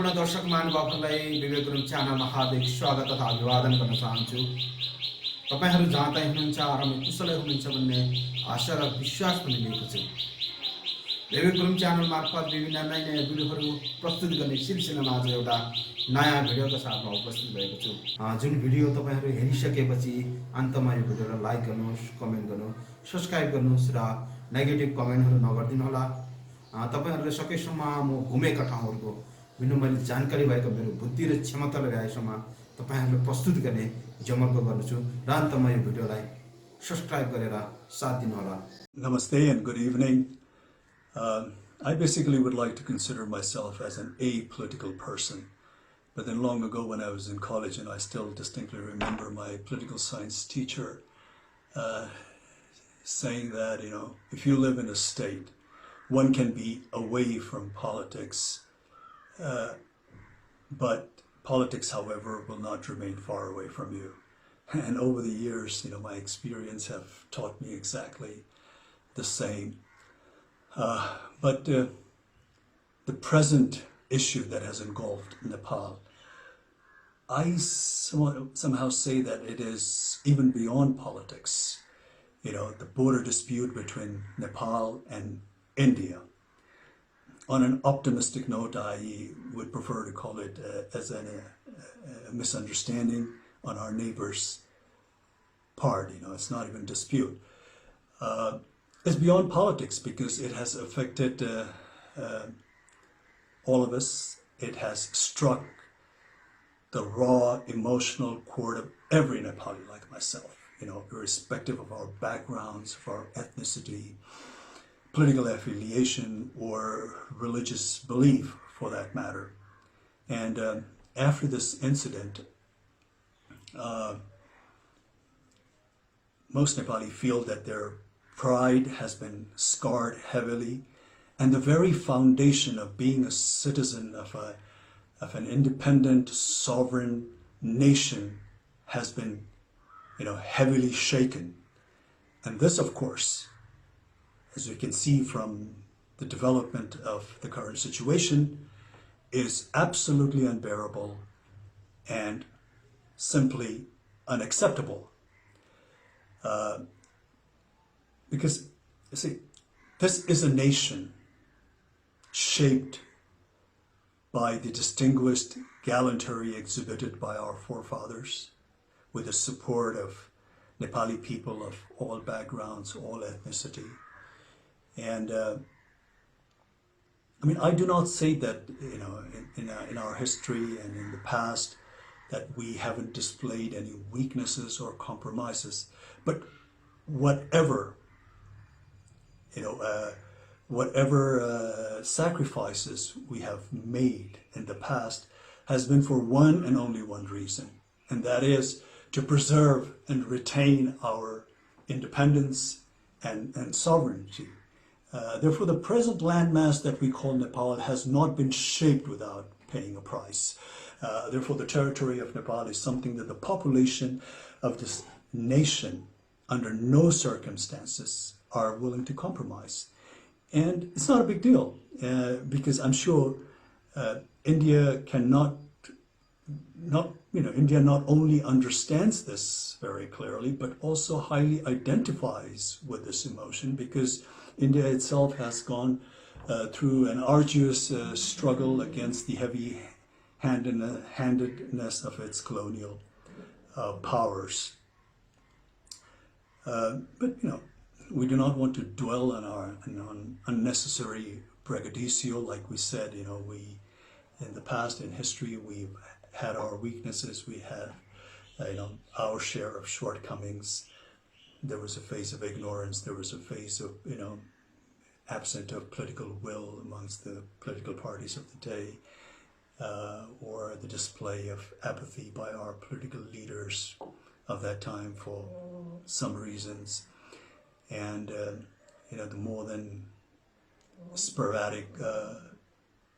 सम्पूर्ण दर्शक महानुभावहरूलाई विवेक गुरुङ च्यानलमा हार्दिक स्वागत तथा अभिवादन गर्न चाहन्छु। तपाईहरू जहाँ तै हुनुहुन्छ आरामै कुशलै हुनुहुन्छ भन्ने आशा र विश्वास पनि लिएको छु। विवेक गुरुङ च्यानल मार्फत विभिन्न नयाँ भिडियोहरू प्रस्तुत गर्ने सिलसिलामा आज एउटा नयाँ भिडियोको साथमा उपस्थित भएको छु। जुन भिडियो तपाईहरू हेरिसकेपछि अन्तमा यो भिडियोलाई लाइक गर्नुहोस्, कमेन्ट गर्नुहोस्, सब्स्क्राइब गर्नुहोस् र नेगेटिभ कमेन्टहरू नगरिदिनु होला। तपाईहरूले सकेसम्म म घुमेका ठाउँहरूको जुन मैले जानकारी भएको मेरो बुद्धि र क्षमताले भ्याएसम्म तपाईहरूले प्रस्तुत गर्ने जमर्को गर्छु र अन्तमा यो भिडियोलाई सब्स्क्राइब गरेर साथ दिनु होला। Namaste and good evening. I basically would like to consider myself as an apolitical person. But then long ago when I was in college, and I still distinctly remember my political science teacher saying that, if you live in a state, one can be away from politics, but politics, however, will not remain far away from you. And over the years, my experience have taught me exactly the same. But the present issue that has engulfed Nepal, I somehow say that it is even beyond politics. The border dispute between Nepal and India. On an optimistic note, I would prefer to call it as a misunderstanding on our neighbor's part. It's not even dispute. It's beyond politics because it has affected all of us. It has struck the raw emotional chord of every Nepali like myself, irrespective of our backgrounds, of our ethnicity, political affiliation, or religious belief for that matter. And after this incident, most Nepali feel that their pride has been scarred heavily, and the very foundation of being a citizen of an independent, sovereign nation has been, heavily shaken. And this, of course, as we can see from the development of the current situation, is absolutely unbearable and simply unacceptable. Because, you see, this is a nation shaped by the distinguished gallantry exhibited by our forefathers, with the support of Nepali people of all backgrounds, all ethnicity. And I do not say that, in our history and in the past that we haven't displayed any weaknesses or compromises, but whatever sacrifices we have made in the past has been for one and only one reason, and that is to preserve and retain our independence and sovereignty. Therefore, the present landmass that we call Nepal has not been shaped without paying a price. Therefore, the territory of Nepal is something that the population of this nation under no circumstances are willing to compromise. And it's not a big deal because I'm sure India India not only understands this very clearly, but also highly identifies with this emotion, because India itself has gone through an arduous struggle against the heavy-handedness of its colonial powers. But we do not want to dwell on unnecessary braggadocio. Like we said, we in the past, in history, we've had our weaknesses. We had, our share of shortcomings. There was a phase of ignorance. There was a phase of, absent of political will amongst the political parties of the day, or the display of apathy by our political leaders of that time for some reasons. And, the more than sporadic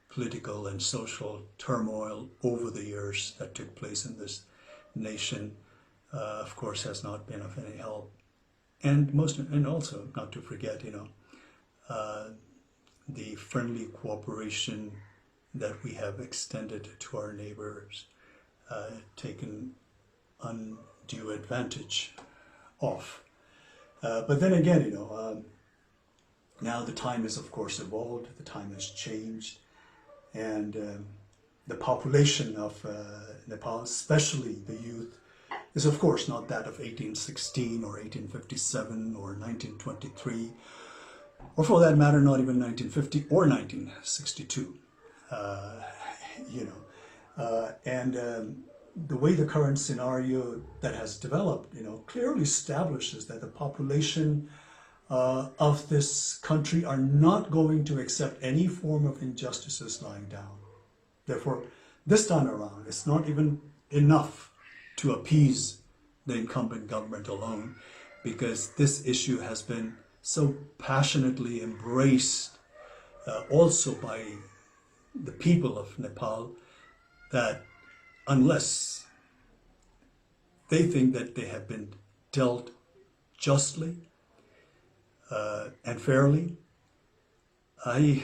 political and social turmoil over the years that took place in this nation, of course, has not been of any help. And also not to forget, the friendly cooperation that we have extended to our neighbors taken undue advantage of. But then again, now the time has of course evolved, the time has changed, and the population of Nepal, especially the youth, is of course not that of 1816 or 1857 or 1923, or for that matter, not even 1950 or 1962. The way the current scenario that has developed, clearly establishes that the population of this country are not going to accept any form of injustices lying down. Therefore, this time around, it's not even enough to appease the incumbent government alone, because this issue has been so passionately embraced also by the people of Nepal, that unless they think that they have been dealt justly and fairly, I,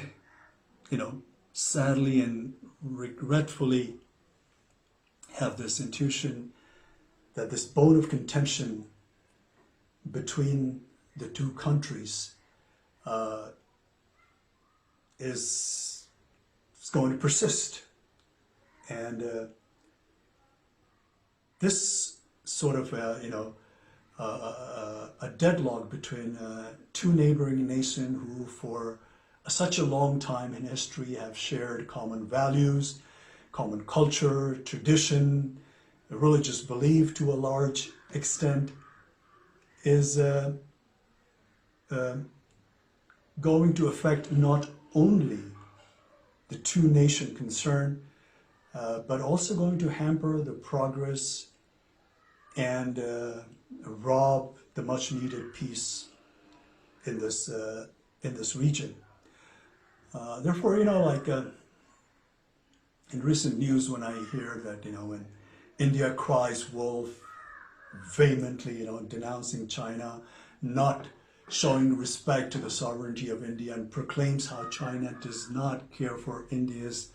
sadly and regretfully have this intuition that this bone of contention between the two countries is going to persist. And this sort of, a deadlock between two neighboring nations who for such a long time in history have shared common values, common culture, tradition, religious belief to a large extent, is going to affect not only the two nations concerned, but also going to hamper the progress and rob the much needed peace in this region. Therefore, in recent news, when I hear that, when India cries wolf vehemently, denouncing China, not showing respect to the sovereignty of India, and proclaims how China does not care for India's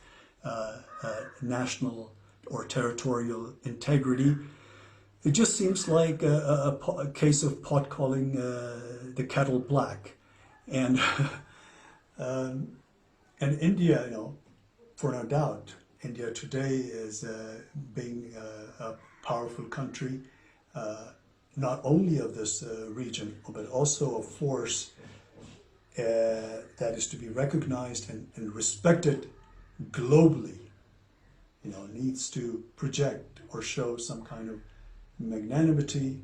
national or territorial integrity, it just seems like a case of pot calling the kettle black. And and India, for no doubt, India today is being a powerful country, not only of this region, but also a force that is to be recognized and respected globally, needs to project or show some kind of magnanimity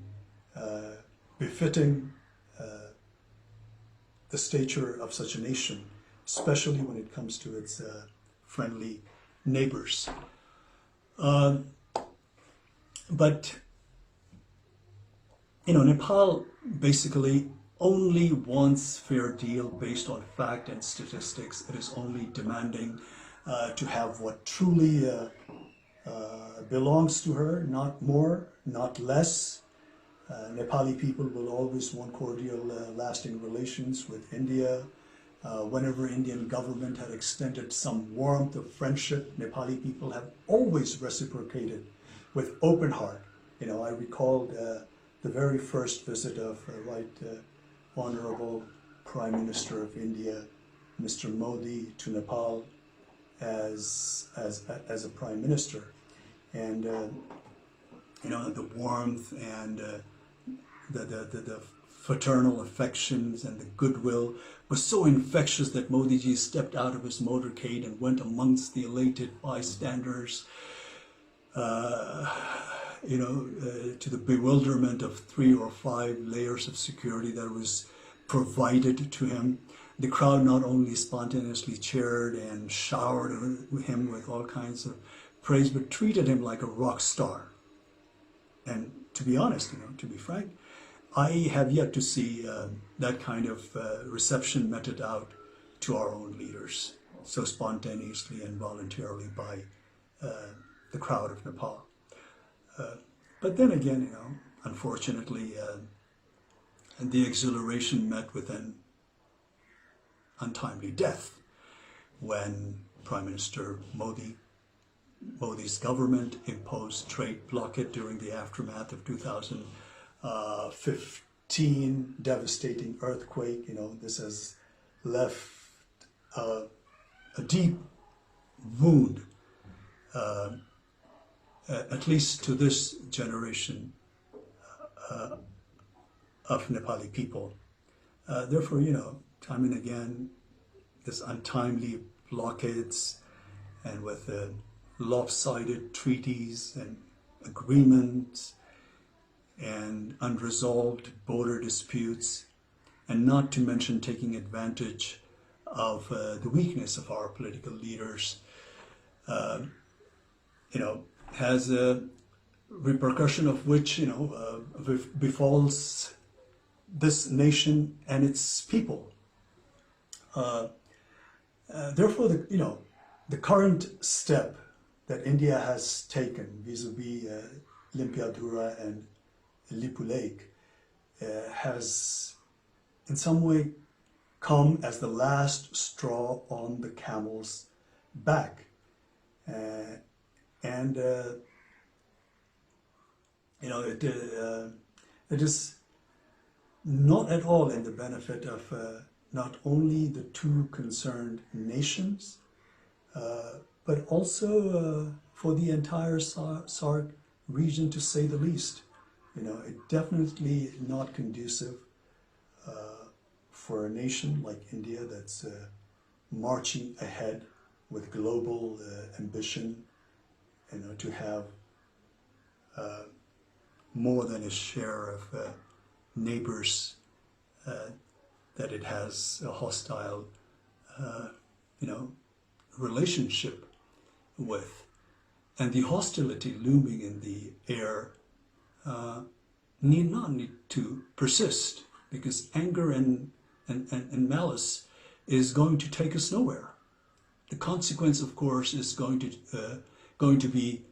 befitting the stature of such a nation, especially when it comes to its friendly neighbors. But Nepal basically only wants fair deal based on fact and statistics. It is only demanding to have what truly belongs to her, not more, not less. Nepali people will always want cordial, lasting relations with India. Whenever Indian government had extended some warmth of friendship, Nepali people have always reciprocated with open heart. I recalled the very first visit of Honorable Prime Minister of India, Mr. Modi, to Nepal as a Prime Minister. And the warmth and the fraternal affections and the goodwill was so infectious that Modi ji stepped out of his motorcade and went amongst the elated bystanders, to the bewilderment of 3 or 5 layers of security that was provided to him. The crowd not only spontaneously cheered and showered him with all kinds of praise, but treated him like a rock star. And to be honest, to be frank, I have yet to see that kind of reception meted out to our own leaders so spontaneously and voluntarily by the crowd of Nepal. But then again, unfortunately, the exhilaration met with an untimely death when Prime Minister Modi's government imposed trade blockade during the aftermath of 2015 devastating earthquake. This has left a deep wound, at least to this generation of Nepali people. Therefore, time and again, this untimely blockades and with lopsided treaties and agreements and unresolved border disputes, and not to mention taking advantage of the weakness of our political leaders, has a repercussion of which, befalls this nation and its people. Therefore, the current step that India has taken vis-a-vis Limpiadhura and Lipu Lake has in some way come as the last straw on the camel's back. It is not at all in the benefit of not only the two concerned nations, but also for the entire SAARC region, to say the least. It definitely not conducive for a nation like India that's marching ahead with global ambition, to have more than a share of neighbors that it has a hostile, relationship with. And the hostility looming in the air need not to persist, because anger and malice is going to take us nowhere. The consequence, of course, is going to be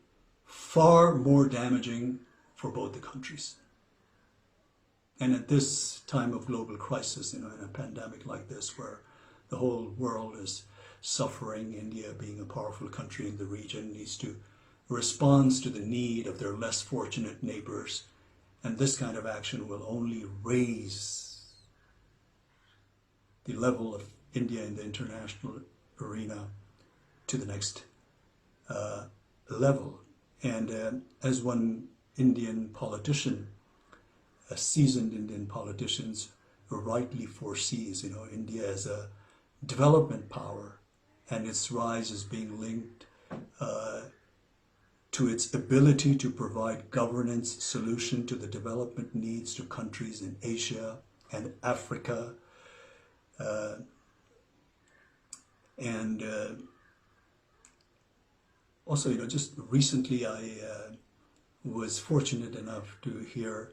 far more damaging for both the countries. And at this time of global crisis, in a pandemic like this, where the whole world is suffering, India, being a powerful country in the region, needs to respond to the need of their less fortunate neighbors. And this kind of action will only raise the level of India in the international arena to the next level. And as one Indian politician, a seasoned Indian politician, rightly foresees, India as a development power, and its rise is being linked to its ability to provide governance solution to the development needs to countries in Asia and Africa. Also, just recently I was fortunate enough to hear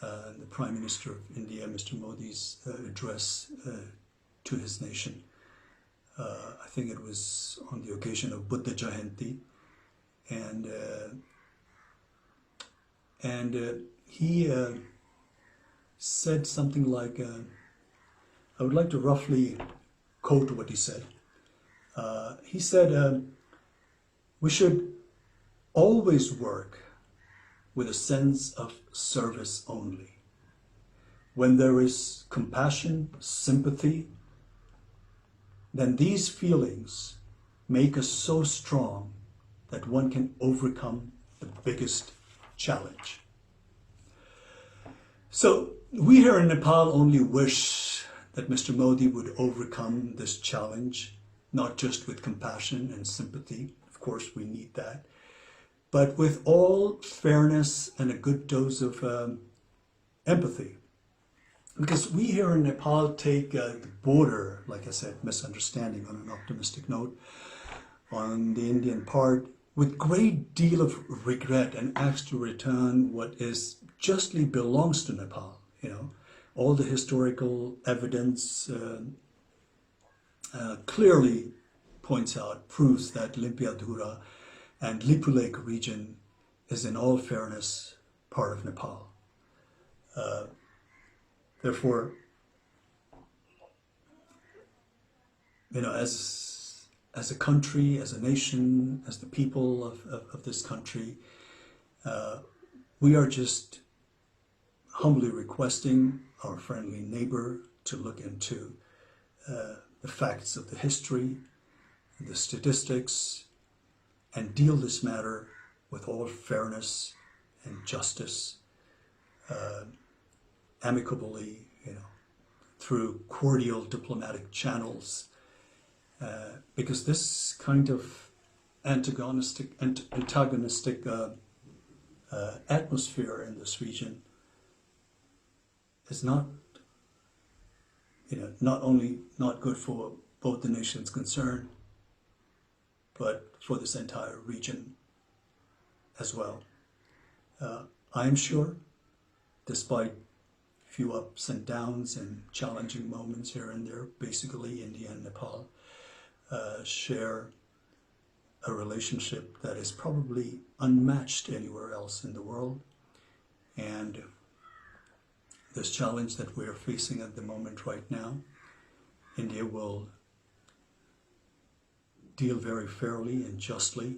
the Prime Minister of India, Mr. Modi's address to his nation. I think it was on the occasion of Buddha Jayanti, and he said something like, I would like to roughly quote what he said. He said, we should always work with a sense of service only. When there is compassion, sympathy, then these feelings make us so strong that one can overcome the biggest challenge. So we here in Nepal only wish that Mr. Modi would overcome this challenge, not just with compassion and sympathy. Of course, we need that, but with all fairness and a good dose of empathy. Because we here in Nepal take the border, like I said, misunderstanding on an optimistic note, on the Indian part, with great deal of regret, and ask to return what is justly belongs to Nepal. All the historical evidence clearly points out, proves that Limpiadhura and Lipu Lake region is in all fairness part of Nepal. Therefore, as as a country, as a nation, as the people of this country, we are just humbly requesting our friendly neighbor to look into the facts of the history, the statistics, and deal this matter with all fairness and justice, amicably, through cordial diplomatic channels, because this kind of antagonistic atmosphere in this region is not only not good for both the nations concerned, but for this entire region as well. I am sure, despite few ups and downs and challenging moments here and there, basically India and Nepal share a relationship that is probably unmatched anywhere else in the world. And this challenge that we're facing at the moment right now, India will deal very fairly and justly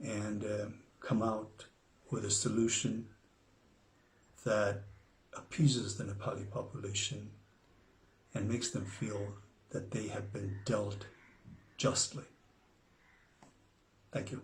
and come out with a solution that appeases the Nepali population and makes them feel that they have been dealt justly. Thank you.